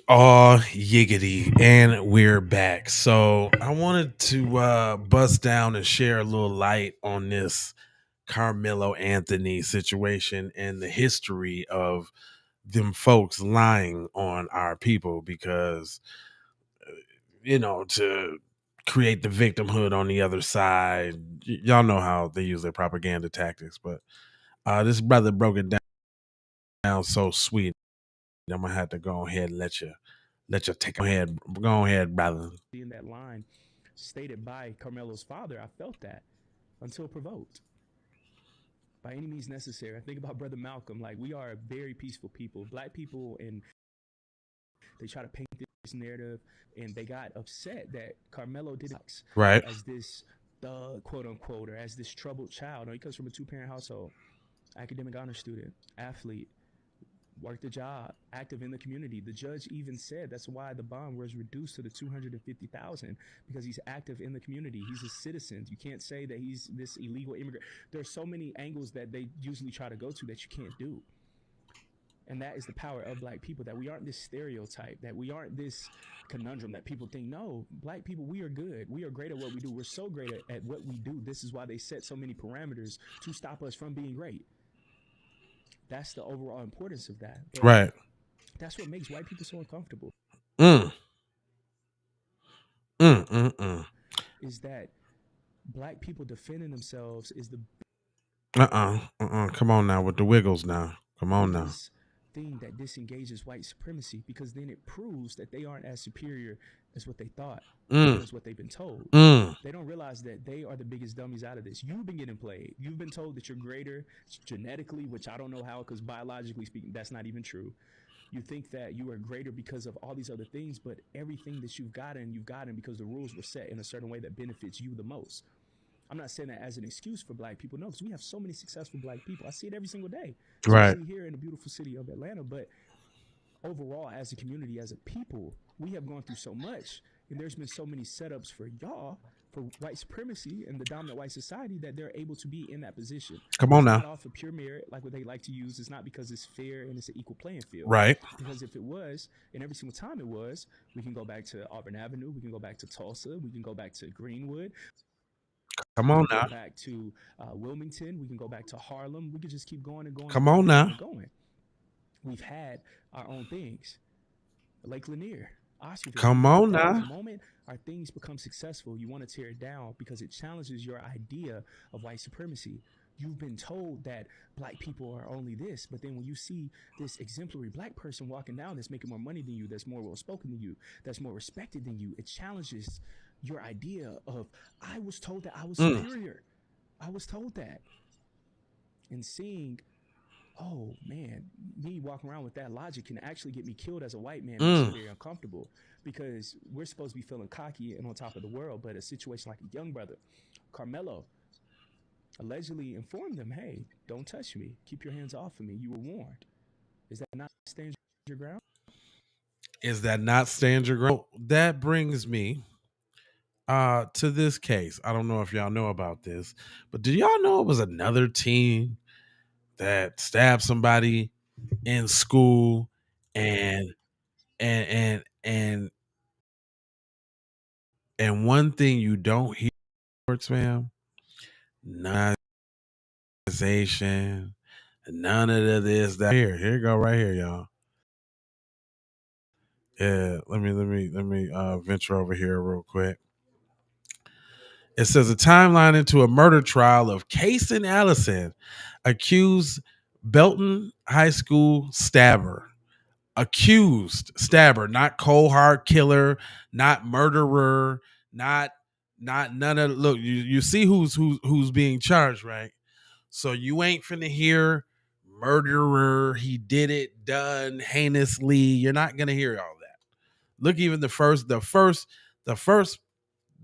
Oh, yiggity. And we're back. So I wanted to bust down and share a little light on this Carmelo Anthony situation and the history of them folks lying on our people because, to create the victimhood on the other side. Y'all know how they use their propaganda tactics, but this brother broke it down so sweet. I'm gonna have to go ahead and let you take ahead. Go ahead, brother. In that line stated by Carmelo's father, I felt that until provoked by any means necessary. I think about Brother Malcolm. Like, we are a very peaceful people, black people, and they try to paint this narrative, and they got upset that Carmelo did it Right. as this thug, quote unquote, or as this troubled child. He comes from a two-parent household, academic honor student, athlete, worked a job, active in the community. The judge even said that's why the bond was reduced to the 250,000 because he's active in the community. He's a citizen. You can't say that he's this illegal immigrant. There's so many angles that they usually try to go to that you can't do. And that is the power of black people, that we aren't this stereotype, that we aren't this conundrum that people think, no, black people, we are good. We are great at what we do. We're so great at what we do. This is why they set so many parameters to stop us from being great. That's the overall importance of that. But Right. that's what makes white people so uncomfortable, Mm. Mm. Mm. Mm. is that black people defending themselves is the Come on now with the wiggles now. Come on now. biggest thing that disengages white supremacy, because then it proves that they aren't as superior as what they thought or Mm. as what they've been told. Mm. They don't realize that they are the biggest dummies out of this. You've been getting played. You've been told that you're greater genetically, which I don't know how, because biologically speaking, that's not even true. You think that you are greater because of all these other things, but everything that you've gotten because the rules were set in a certain way that benefits you the most. I'm not saying that as an excuse for black people. No, because we have so many successful black people. I see it every single day, Right. especially here in the beautiful city of Atlanta. But overall, as a community, as a people, we have gone through so much, and there's been so many setups for y'all, for white supremacy and the dominant white society, that they're able to be in that position. Come on It's now. not off of pure merit like what they like to use. It's not because it's fair and it's an equal playing field. Right. Because if it was, and every single time it was, we can go back to Auburn Avenue, we can go back to Tulsa, we can go back to Greenwood, Come we on can go now. back to Wilmington, we can go back to Harlem. We could just keep going and going and Come going on and going now. and going. We've had our own things. Lake Lanier, Osterville, we've Come had on things. The now. moment our things become successful, you want to tear it down because it challenges your idea of white supremacy. You've been told that black people are only this, but then when you see this exemplary black person walking down that's making more money than you, that's more well spoken than you, that's more respected than you, it challenges your idea of, I was told that I was Mm. superior. I was told that. And seeing, oh man, me walking around with that logic can actually get me killed as a white man makes me Mm. very uncomfortable, because we're supposed to be feeling cocky and on top of the world. But a situation like a young brother, Carmelo, allegedly informed them, hey, don't touch me. Keep your hands off of me. You were warned. Is that not stand your ground? Is that not stand your ground? That brings me to this case. I don't know if y'all know about this, but did y'all know it was another team that stabbed somebody in school and and and one thing you don't hear, sports fam, none none of this that here you go right here, y'all. Yeah, let me venture over here real quick. It says a timeline into a murder trial of Kason Allison, accused Belton High School stabber. Accused stabber, not cold hard killer, not murderer, not not none of look. You see who's being charged, right? So you ain't finna hear murderer. He did it, done heinously. You're not gonna hear all that. Look, even the first, the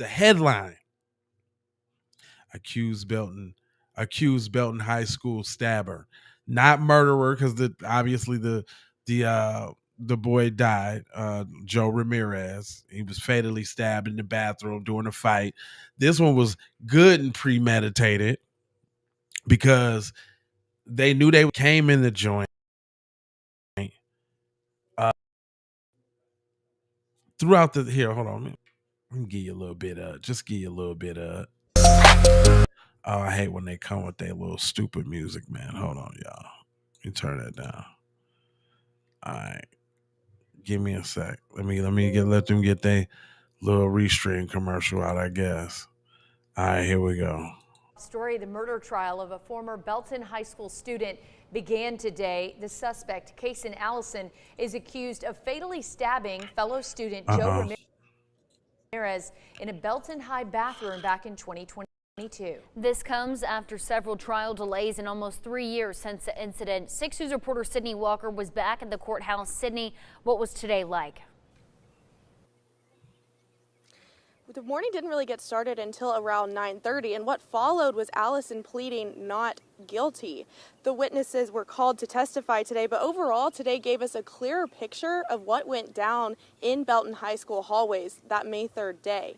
headline: accused Belton, accused Belton High School stabber, not murderer, because obviously the boy died. Joe Ramirez. He was fatally stabbed in the bathroom during a fight. This one was good and premeditated because they knew they came in the joint. Uh, throughout the here. Hold on, let me give you a little bit. Just give you a little bit. Oh, I hate when they come with their little stupid music, man. Hold on, y'all. Let me turn that down. All right, give me a sec. Let them get their little restream commercial out. I guess. All right, here we go. Story: the murder trial of a former Belton High School student began today. The suspect, Kason Allison, is accused of fatally stabbing fellow student Joe Ramirez in a Belton High bathroom back in 2022. This comes after several trial delays and almost 3 years since the incident. 6 News reporter Sydney Walker was back at the courthouse. Sydney, what was today like? The morning didn't really get started until around 9:30, and what followed was Allison pleading not guilty. The witnesses were called to testify today, but overall today gave us a clearer picture of what went down in Belton High School hallways that May 3rd day.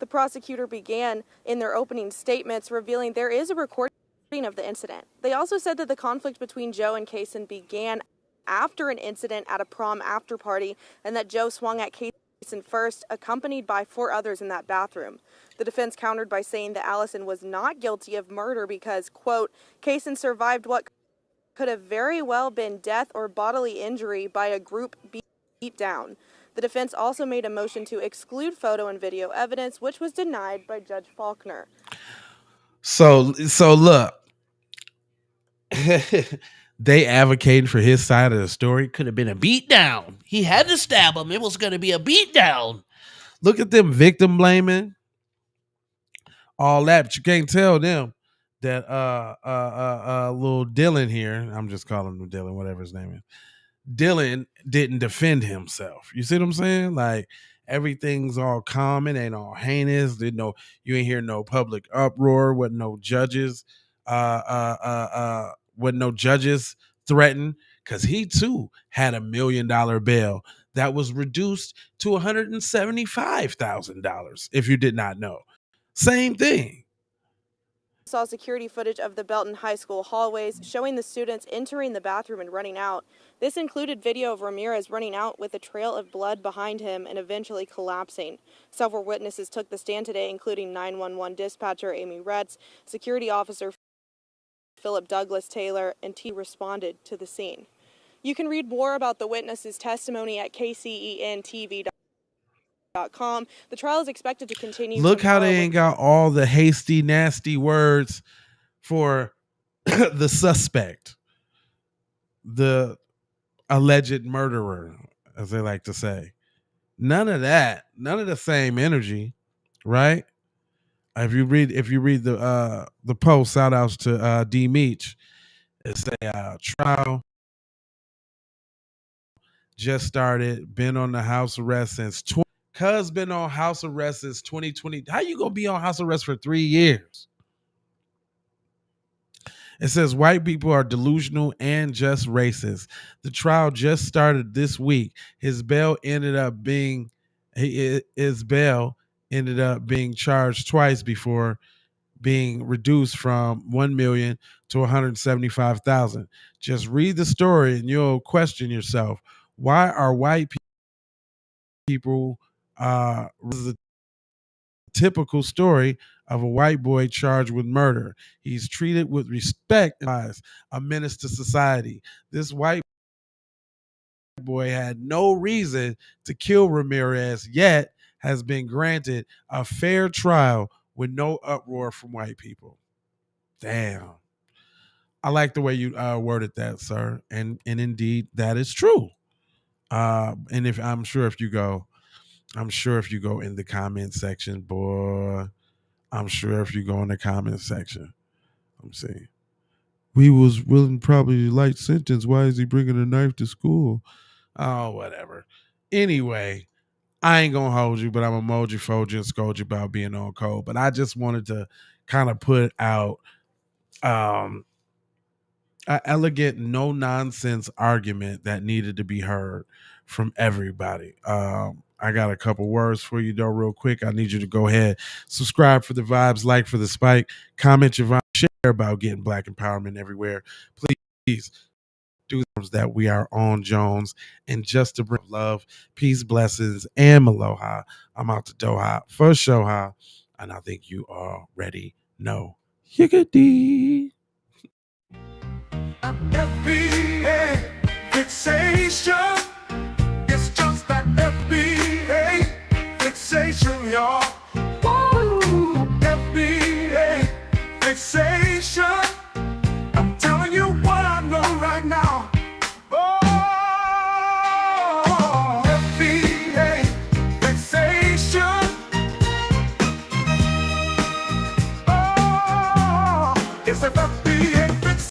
The prosecutor began in their opening statements revealing there is a recording of the incident. They also said that the conflict between Joe and Kason began after an incident at a prom after party, and that Joe swung at Kason first, accompanied by 4 others in that bathroom. The defense countered by saying that Allison was not guilty of murder because, quote, Kason survived what could have very well been death or bodily injury by a group beat down. The defense also made a motion to exclude photo and video evidence, which was denied by Judge Faulkner. So look, they advocating for his side of the story. Could have been a beat down. He had to stab him. It was going to be a beat down. Look at them victim blaming, all that. But you can't tell them that little Dylan here. I'm just calling him Dylan, whatever his name is. Dylan didn't defend himself. You see what I'm saying? Like everything's all common, ain't all heinous. You ain't hear no public uproar. Wasn't no judges. Wasn't no judges threatened because he too had $1 million bail that was reduced to $175,000. If you did not know, same thing. Saw security footage of the Belton High School hallways showing the students entering the bathroom and running out. This included video of Ramirez running out with a trail of blood behind him and eventually collapsing. Several witnesses took the stand today, including 911 dispatcher Amy Retz, security officer Philip Douglas Taylor, and T responded to the scene. You can read more about the witnesses' testimony at kcentv.com. The trial is expected to continue. Look how they ain't got all the hasty, nasty words for the suspect, the alleged murderer, as they like to say. None of that. None of the same energy, right? If you read the post, shout outs to D Meach. It's a trial just started. Been on the house arrest since Cuz been on house arrest since 2020. How you gonna be on house arrest for 3 years? It says white people are delusional and just racist. The trial just started this week. His bail ended up being charged twice before being reduced from 1 million to 175,000. Just read the story and you'll question yourself. Why are white people this is a typical story of a white boy charged with murder. He's treated with respect as a menace to society. This white boy had no reason to kill Ramirez, yet has been granted a fair trial with no uproar from white people. Damn. I like the way you worded that, sir. And indeed, that is true. And I'm sure if you go in the comment section, boy, I'm sure if you go in the comment section, I'm saying, we was willing probably light sentence. Why is he bringing a knife to school? Oh, whatever. Anyway, I ain't gonna hold you, but I'm emoji fold you and scold you about being on code. But I just wanted to kind of put out an elegant, no nonsense argument that needed to be heard from everybody. I got a couple words for you though, real quick. I need you to go ahead, subscribe for the vibes, like for the spike, comment your vibe, share about getting black empowerment everywhere. Please that we are on Jones. And just to bring love, peace, blessings, and aloha, I'm out to Doha for Shoha. And I think you already know. Yiggity. FBA fixation. It's just that FBA fixation, y'all. Woo! FBA fixation.